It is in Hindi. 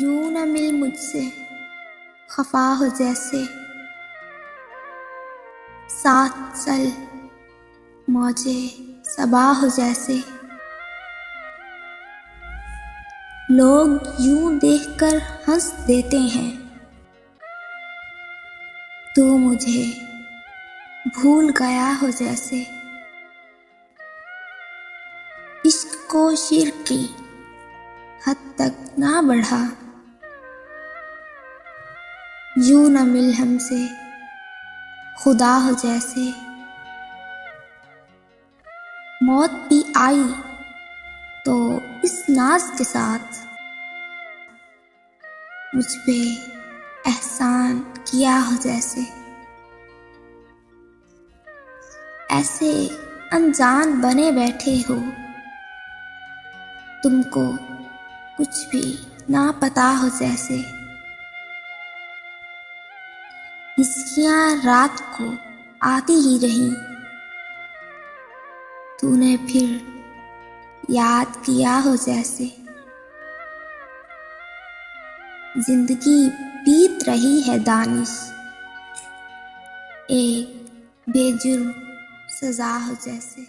यूं न मिल मुझसे खफा हो जैसे, साथ चल मौजे सबा हो जैसे। लोग यूं देखकर हंस देते हैं, तू मुझे भूल गया हो जैसे। इश्क को शिर्क की हद तक ना बढ़ा, यूं न मिल हमसे खुदा हो जैसे। मौत भी आई तो इस नाज के साथ, मुझ पे एहसान किया हो जैसे। ऐसे अनजान बने बैठे हो, तुमको कुछ भी ना पता हो जैसे। हिचकियाँ रात को आती ही रही, तूने फिर याद किया हो जैसे। जिंदगी बीत रही है दानिश, एक बेजुर्म सजा हो जैसे।